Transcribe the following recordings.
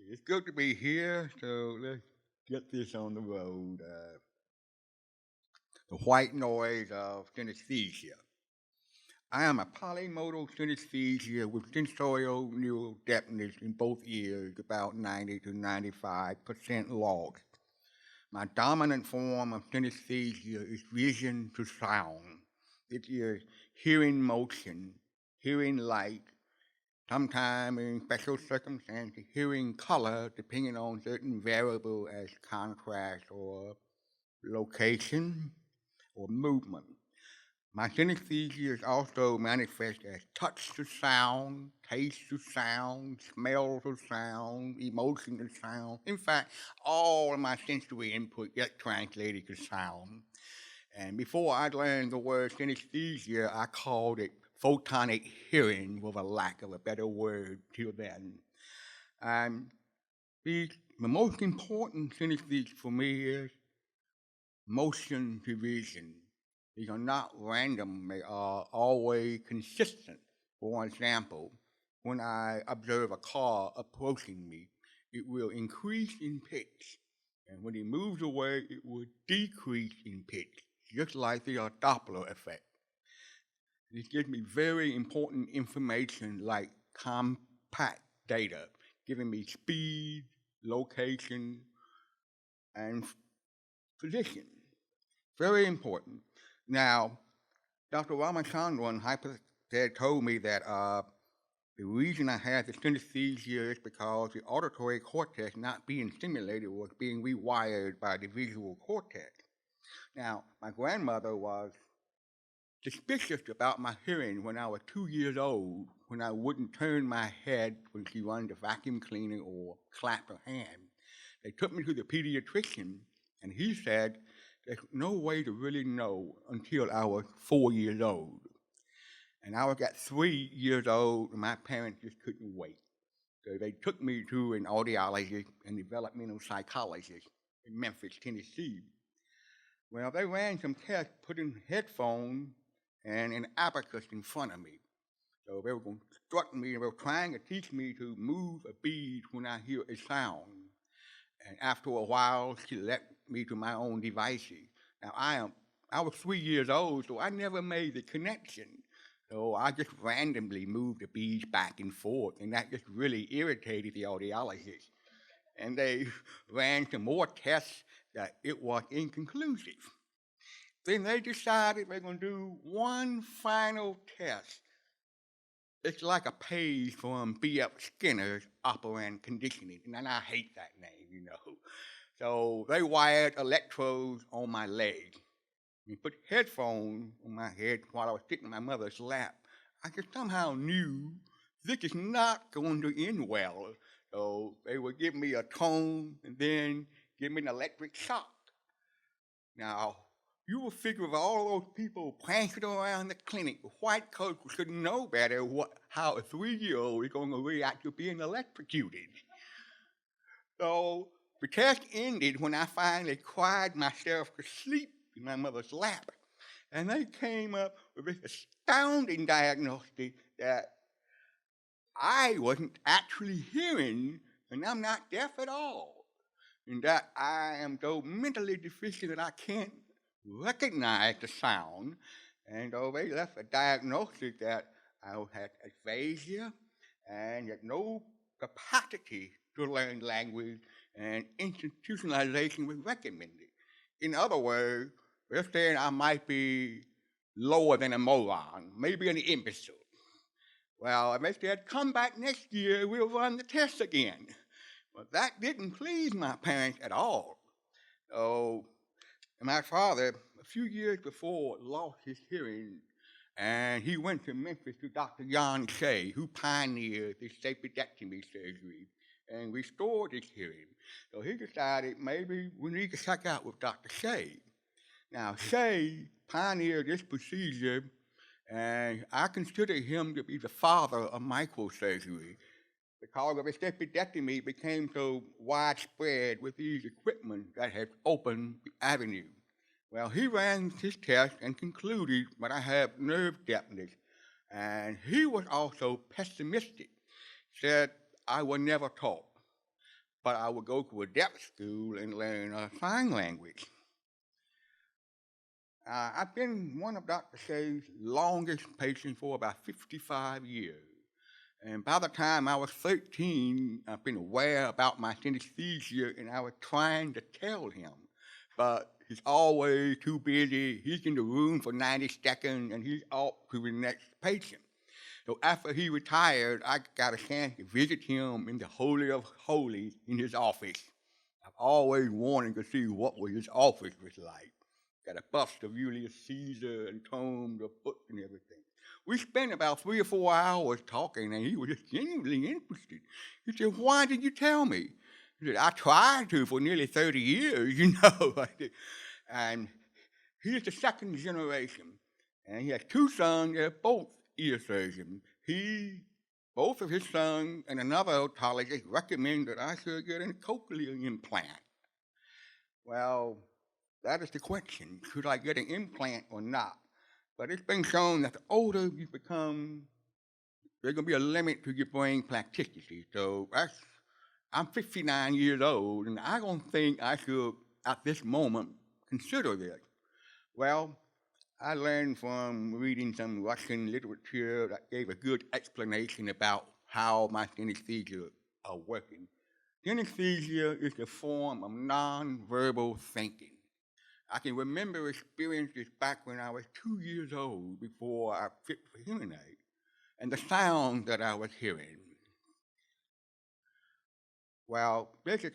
It's good to be here, so let's get this on the road. The white noise of synesthesia. I am a polymodal synesthesia with sensorial neural deafness in both ears, about 90 to 95% lost. My dominant form of synesthesia is vision to sound. It is hearing motion, hearing light, sometimes in special circumstances, hearing color depending on certain variables as contrast or location or movement. My synesthesia is also manifest as touch to sound, taste to sound, smell to sound, emotion to sound. In fact, all of my sensory input gets translated to sound. And before I learned the word synesthesia, I called it photonic hearing, with a lack of a better word till then. And the most important synesthesia for me is motion to vision. These are not random, they are always consistent. For example, when I observe a car approaching me, it will increase in pitch. And when it moves away, it will decrease in pitch, just like the Doppler effect. This gives me very important information like compact data, giving me speed, location, and position. Very important. Now, Dr. Ramachandran told me that the reason I had the synesthesia is because the auditory cortex not being stimulated was being rewired by the visual cortex. Now, my grandmother was suspicious about my hearing when I was 2 years old, when I wouldn't turn my head when she wanted the vacuum cleaner or clap her hand. They took me to the pediatrician, and he said there's no way to really know until I was 4 years old. And I was at 3 years old, and my parents just couldn't wait. So they took me to an audiologist and developmental psychologist in Memphis, Tennessee. Well, they ran some tests, putting headphones and an abacus in front of me. So they were going to instruct me, and they were trying to teach me to move a bead when I hear a sound. And after a while, she left me to my own devices. Now, I was 3 years old, so I never made the connection. So I just randomly moved the beads back and forth, and that just really irritated the audiologist. And they ran some more tests that it was inconclusive. Then they decided they're going to do one final test. It's like a page from B.F. Skinner's Operant Conditioning, and I hate that name. So they wired electrodes on my leg and put headphones on my head while I was sitting in my mother's lap. I just somehow knew this is not going to end well. So they would give me a tone and then give me an electric shock. Now, you will figure if all those people prancing around the clinic with white coats should know better how a 3-year-old is going to react to being electrocuted. So the test ended when I finally cried myself to sleep in my mother's lap. And they came up with this astounding diagnosis that I wasn't actually hearing, and I'm not deaf at all, and that I am so mentally deficient that I can't recognize the sound, and they left a diagnosis that I had aphasia and had no capacity to learn language, and institutionalization was recommended. In other words, they're saying I might be lower than a moron, maybe an imbecile. Well, if they said, come back next year, we'll run the test again. But that didn't please my parents at all. So my father, a few years before, lost his hearing, and he went to Memphis to Dr. Jan Shea, who pioneered the stapedectomy surgery and restored his hearing. So he decided maybe we need to check out with Dr. Shea. Now, Shea pioneered this procedure, and I consider him to be the father of microsurgery, because of his stapedectomy became so widespread with these equipment that had opened the avenue. Well, he ran his test and concluded that I have nerve deafness, and he was also pessimistic. Said, I would never talk, but I would go to a deaf school and learn a sign language. I've been one of Dr. Shay's longest patients for about 55 years. And by the time I was 13, I've been aware about my synesthesia and I was trying to tell him. But he's always too busy. He's in the room for 90 seconds and he's off to the next patient. So after he retired, I got a chance to visit him in the Holy of Holies in his office. I've always wanted to see what his office was like. Got a bust of Julius Caesar and tomes of books and everything. We spent about 3 or 4 hours talking, and he was just genuinely interested. He said, "Why did you tell me?" He said, "I tried to for nearly 30 years, you know." And he's the second generation, and he has 2 sons. They're both ear surgeons. Both of his sons and another otologist recommend that I should get a cochlear implant. Well, that is the question. Should I get an implant or not? But it's been shown that the older you become, there's going to be a limit to your brain plasticity. So I'm 59 years old, and I don't think I should, at this moment, consider this. Well, I learned from reading some Russian literature that gave a good explanation about how my synesthesia are working. Synesthesia is a form of non-verbal thinking. I can remember experiences back when I was 2 years old before I fit for hearing aid, and the sound that I was hearing. Well, this is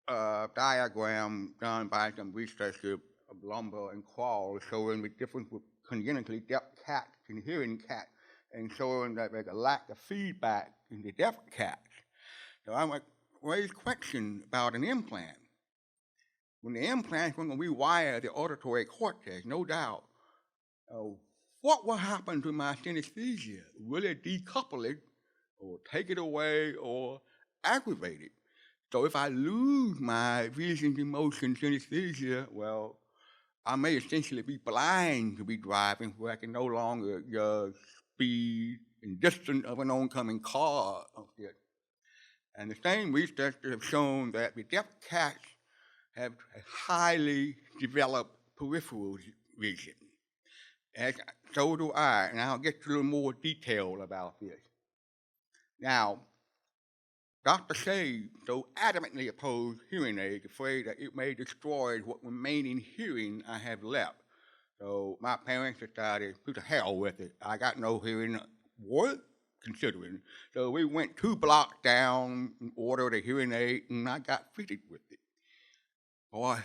a diagram done by some researchers of Lumber and Quall showing the difference with congenitally deaf cats and hearing cats, and showing that there's a lack of feedback in the deaf cats. So I might raise questions about an implant. When the implant's going to rewire the auditory cortex, no doubt, what will happen to my synesthesia? Will it decouple it, or take it away, or aggravate it? So if I lose my vision, emotion, synesthesia, well, I may essentially be blind to be driving, where I can no longer judge speed and distance of an oncoming car. And the same researchers have shown that the deaf cats have a highly developed peripheral vision. And so do I, and I'll get to a little more detail about this. Now, Dr. Shea so adamantly opposed hearing aids, afraid that it may destroy what remaining hearing I have left. So my parents decided, to hell with it. I got no hearing worth considering. So we went 2 blocks down and ordered a hearing aid, and I got fitted with it. Boy,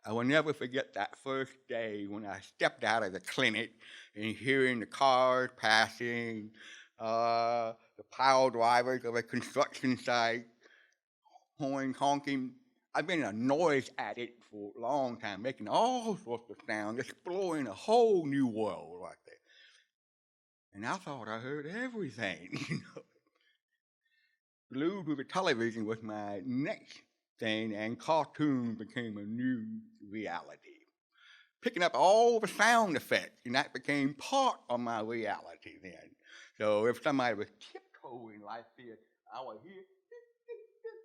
I will never forget that first day when I stepped out of the clinic and hearing the cars passing, the pile drivers of a construction site, honking. I've been a noise addict for a long time, making all sorts of sounds, exploring a whole new world right there. And I thought I heard everything. Glued to the television was my next thing, and cartoons became a new reality. Picking up all the sound effects, and that became part of my reality then. So if somebody was tiptoeing like this, I would hear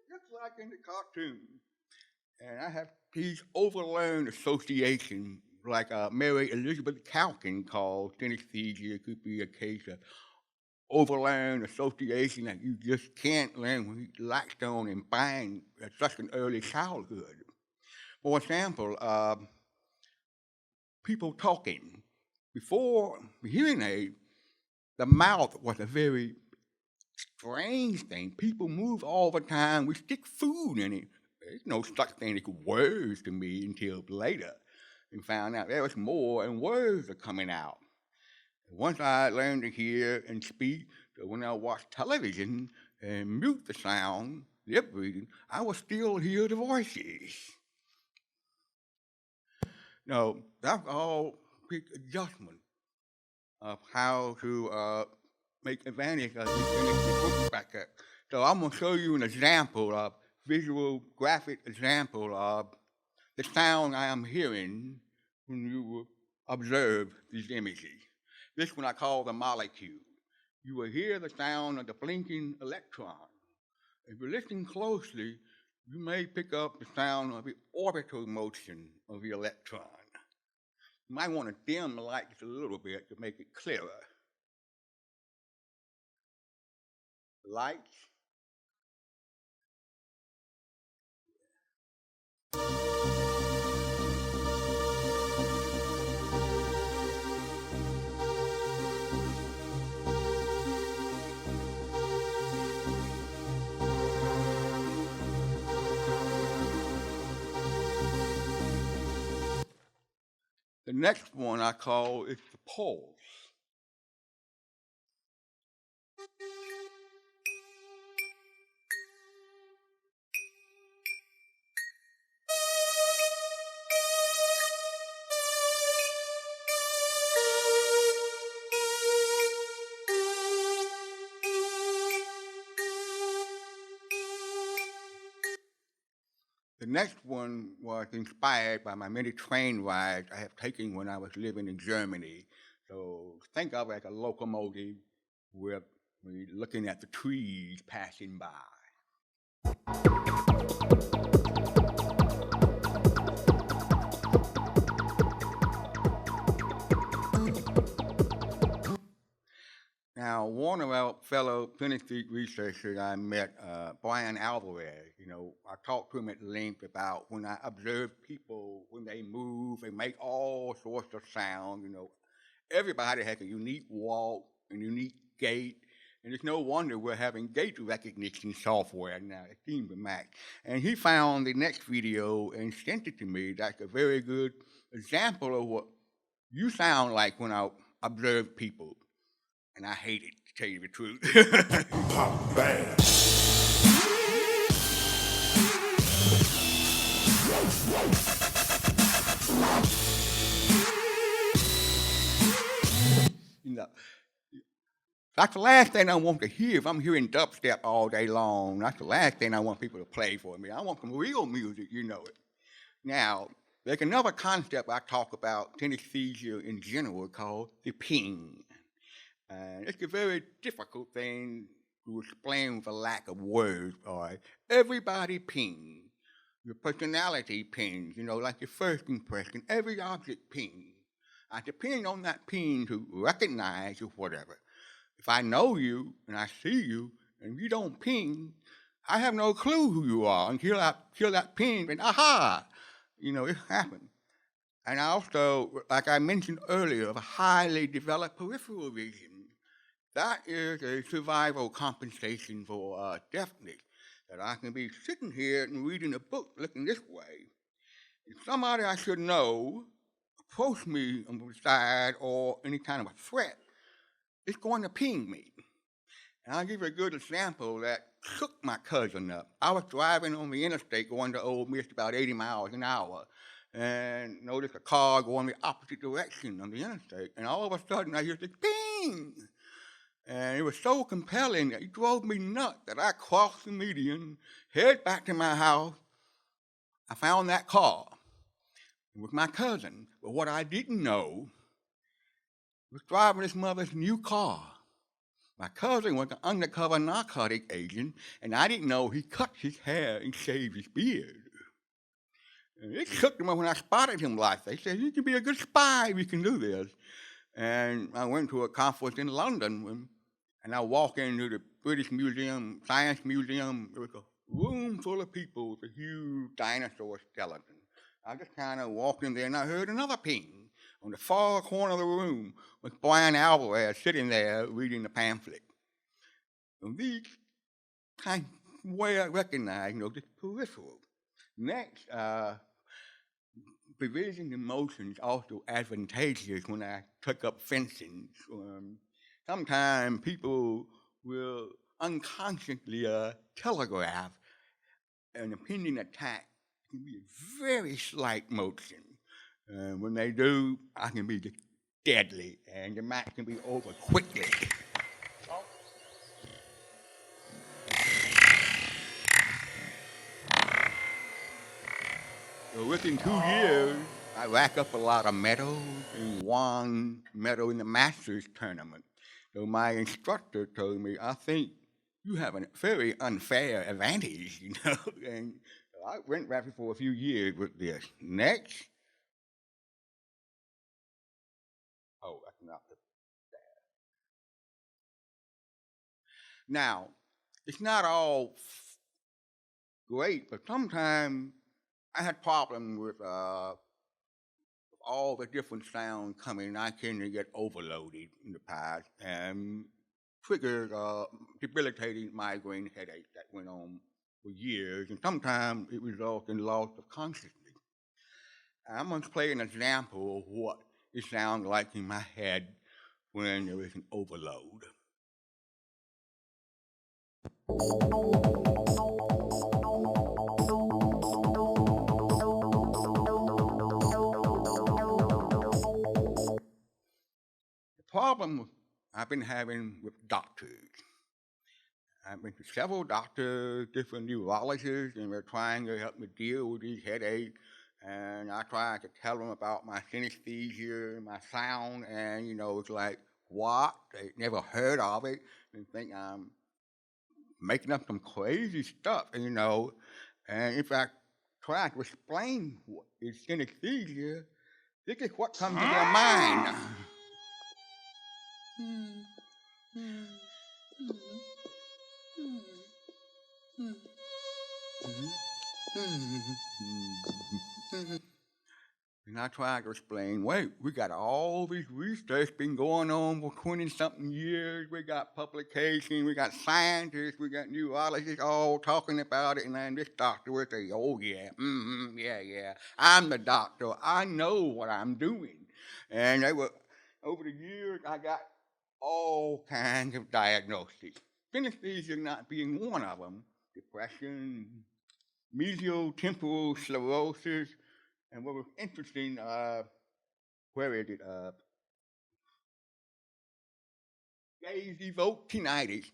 just like in the cartoon. And I have these overlearned associations, like Mary Elizabeth Calkin called synesthesia. It could be a case of overlearned association that you just can't learn when you latched on and bind at such an early childhood. For example, people talking. Before hearing aid, the mouth was a very strange thing. People move all the time. We stick food in it. There's no such thing as words to me until later, and found out there was more, and words are coming out. Once I learned to hear and speak, so when I watch television and mute the sound, lip reading, I will still hear the voices. Now, that's all quick adjustment of how to make advantage of these back up. So I'm going to show you an example of visual graphic example of the sound I am hearing when you observe these images. This one I call the molecule. You will hear the sound of the blinking electron. If you listen closely, you may pick up the sound of the orbital motion of the electron. You might want to dim the light just a little bit to make it clearer. Lights. The next one I call is the pulse. The next one was inspired by my many train rides I have taken when I was living in Germany. So think of it like a locomotive with me looking at the trees passing by. Now, one of our fellow Synesthesia researchers I met, Brian Alvarez, I talked to him at length about when I observe people, when they move, they make all sorts of sound, Everybody has a unique walk, a unique gait, and it's no wonder we're having gait recognition software now. It seems to match. And he found the next video and sent it to me. That's a very good example of what you sound like when I observe people. And I hate it, to tell you the truth. Pop bang. That's the last thing I want to hear. If I'm hearing dubstep all day long, that's the last thing I want people to play for me. I want some real music, you know it. Now, there's another concept I talk about synesthesia in general called the ping. And it's a very difficult thing to explain with a lack of words. All right, everybody pings. Your personality pings. Like your first impression. Every object pings. I depend on that ping to recognize you, whatever. If I know you and I see you and you don't ping, I have no clue who you are until I hear that ping and aha, it happened. And I also, like I mentioned earlier, have a highly developed peripheral vision. That is a survival compensation for deafness. That I can be sitting here and reading a book looking this way. If somebody I should know approach me on the side or any kind of a threat, it's going to ping me. And I'll give you a good example that shook my cousin up. I was driving on the interstate going to Ole Miss about 80 miles an hour and noticed a car going the opposite direction on the interstate. And all of a sudden I hear this ping. And it was so compelling that it drove me nuts that I crossed the median, headed back to my house. I found that car with my cousin. But what I didn't know was driving his mother's new car. My cousin was an undercover narcotic agent, and I didn't know he cut his hair and shaved his beard. And it shook me when I spotted him like that. He said, "You can be a good spy if you can do this." And I went to a conference in London, and I walked into the British Museum, Science Museum. There was a room full of people with a huge dinosaur skeleton. I just kind of walked in there, and I heard another ping. On the far corner of the room was Brian Alvarez sitting there reading the pamphlet. And these kind of way I recognize, this peripheral. Next, provision emotions also advantageous when I took up fencing. Sometimes people will unconsciously telegraph an opinion attack. It can be a very slight motion. When they do, I can be just deadly, and the match can be over quickly. So within 2 years, I racked up a lot of medals and won medal in the Masters tournament. So my instructor told me, "I think you have a very unfair advantage, you know. And I went rapid for a few years with this. Next. Oh, that's not the. Now, it's not all great, but sometimes I had problems with all the different sounds coming. I tend to get overloaded in the past and triggered debilitating migraine headache that went on for years, and sometimes it results in loss of consciousness. I'm going to play an example of what it sounds like in my head when there is an overload. The problem I've been having with doctors. I've been to several doctors, different neurologists, and they're trying to help me deal with these headaches. And I try to tell them about my synesthesia, my sound, and it's like, what? They never heard of it and think I'm making up some crazy stuff, And if I try to explain what is synesthesia, this is what comes to their mind. And I tried to explain, wait, we got all this research been going on for 20-something years. We got publications, we got scientists, we got neurologists all talking about it. And then this doctor would say, oh, yeah, yeah, I'm the doctor. I know what I'm doing. And they were, over the years, I got all kinds of diagnoses. Synesthesia not being one of them. Depression, medial temporal sclerosis, and what was interesting, where is it? Gaze evoked tinnitus.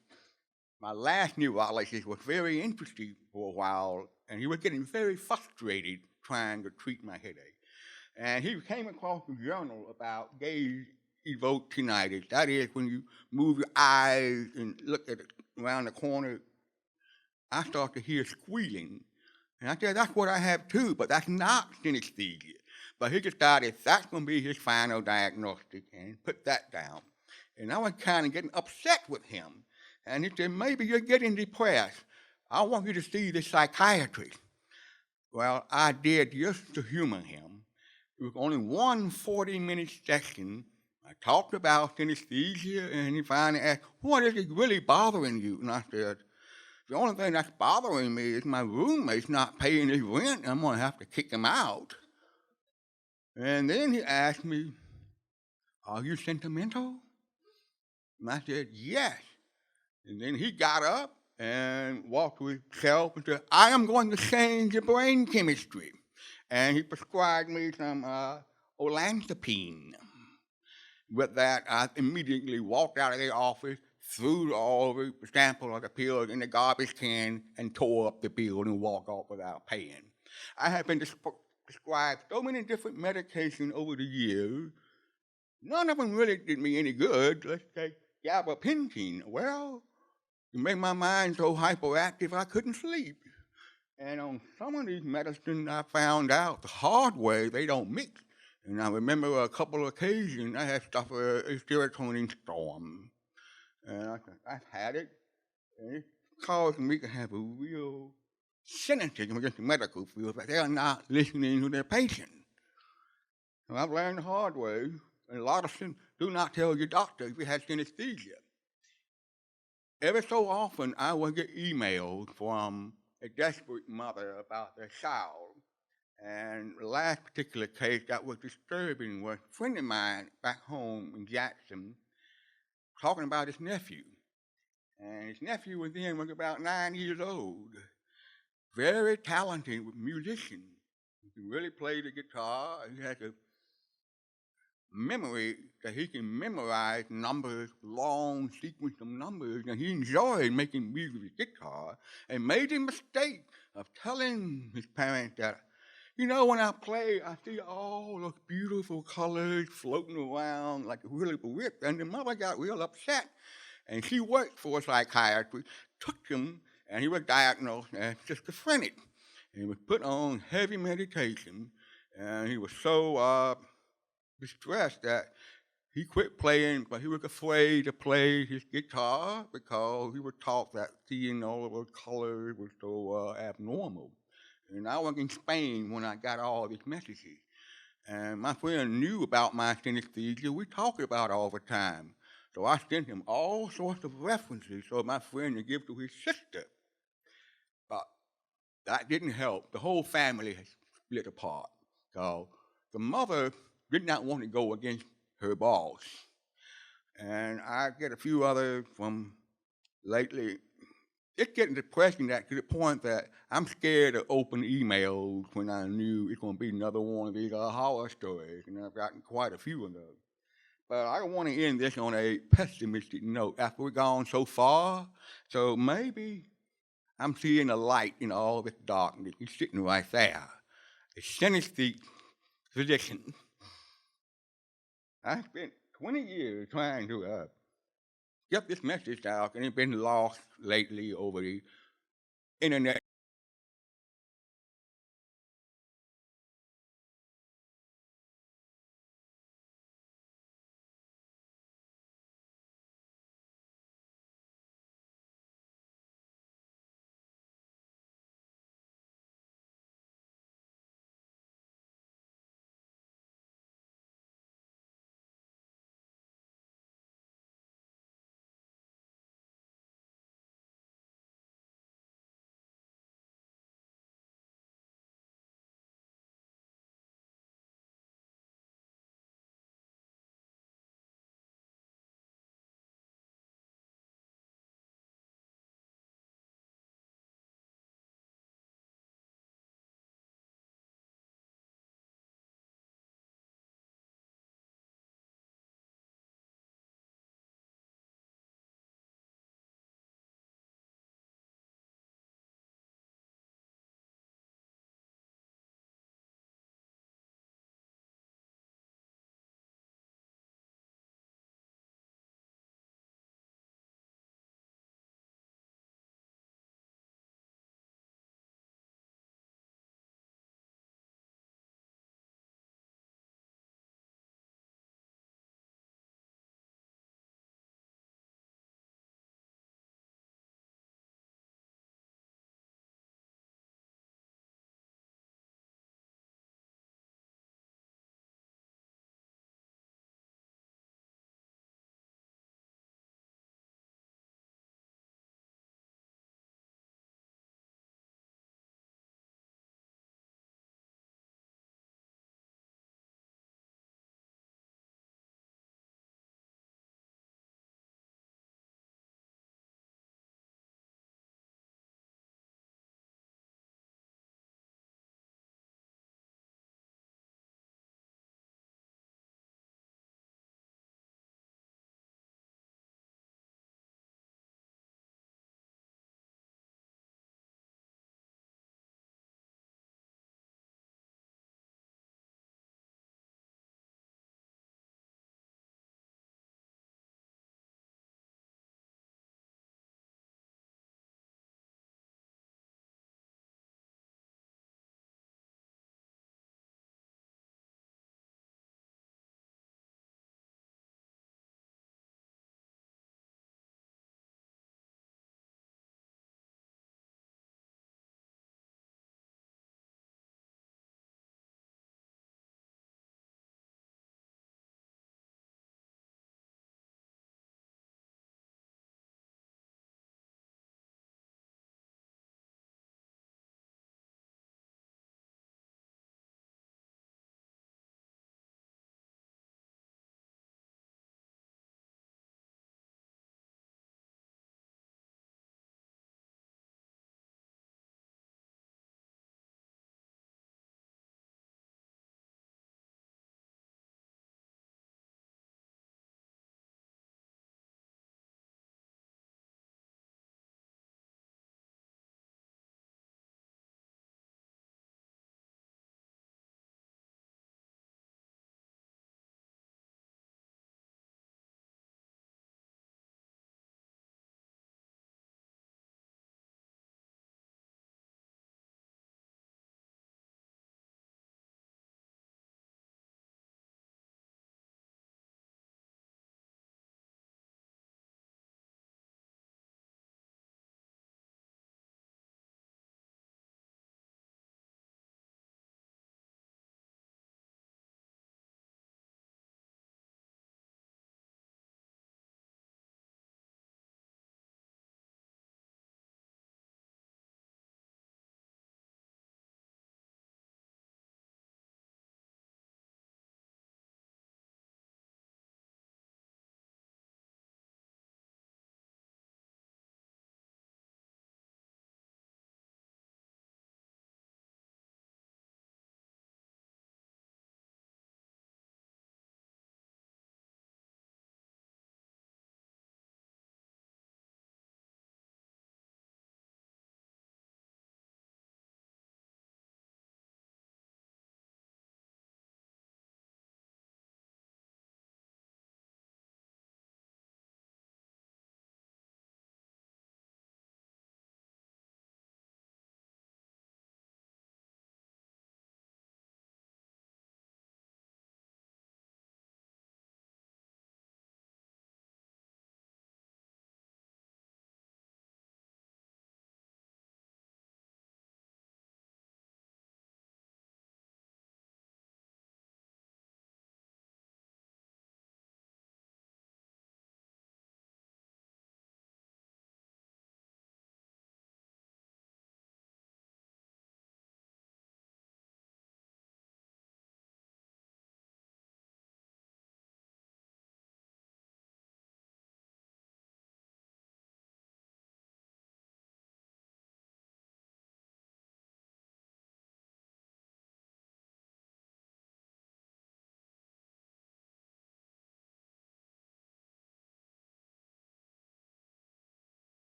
My last neurologist was very interested for a while, and he was getting very frustrated trying to treat my headache. And he came across a journal about gaze evoked tinnitus. That is when you move your eyes and look at it around the corner, I start to hear squealing. And I said, that's what I have too, but that's not synesthesia. But he decided that's going to be his final diagnostic and put that down. And I was kind of getting upset with him. And he said, maybe you're getting depressed. I want you to see this psychiatrist. Well, I did just to humor him. It was only one 40-minute session. I talked about synesthesia, and he finally asked, what is it really bothering you? And I said, the only thing that's bothering me is my roommate's not paying his rent. I'm going to have to kick him out. And then he asked me, are you sentimental? And I said, yes. And then he got up and walked to himself and said, I am going to change your brain chemistry. And he prescribed me some olanzapine. With that, I immediately walked out of the office, threw all the sample of the pills in the garbage can, and tore up the bill and walked off without paying. I have been prescribed so many different medications over the years. None of them really did me any good. Let's say gabapentin. Well, it made my mind so hyperactive I couldn't sleep. And on some of these medicines, I found out the hard way they don't mix. And I remember a couple of occasions I had suffered a serotonin storm. And I've had it, and it caused me to have a real cynicism against the medical field that they are not listening to their patients. So I've learned the hard way, and a lot of them do not tell your doctor if you have synesthesia. Every so often, I will get emails from a desperate mother about their child. And the last particular case that was disturbing was a friend of mine back home in Jackson talking about his nephew. And his nephew was about 9 years old. Very talented musician. He can really play the guitar. He has a memory that he can memorize numbers, long sequence of numbers, and he enjoyed making music with guitar and made the mistake of telling his parents that, when I play, I see all those beautiful colors floating around like a really whip, and the mother got real upset. and she worked for a psychiatrist, took him, and he was diagnosed as schizophrenic. He was put on heavy medication, and he was so distressed that he quit playing, but he was afraid to play his guitar because he was taught that seeing all of those colors was so abnormal. And I was in Spain when I got all these messages. And my friend knew about my synesthesia. We talked about it all the time. So I sent him all sorts of references so my friend could give to his sister. But that didn't help. The whole family has split apart. So the mother did not want to go against her boss. And I get a few others from lately. It's getting depressing that to the point that I'm scared to open emails when I knew it's going to be another one of these horror stories, and I've gotten quite a few of those. But I don't want to end this on a pessimistic note after we've gone so far. So maybe I'm seeing a light in all this darkness. He's sitting right there. A synesthetic physician. I spent 20 years trying to get this message out, and it's been lost lately over the internet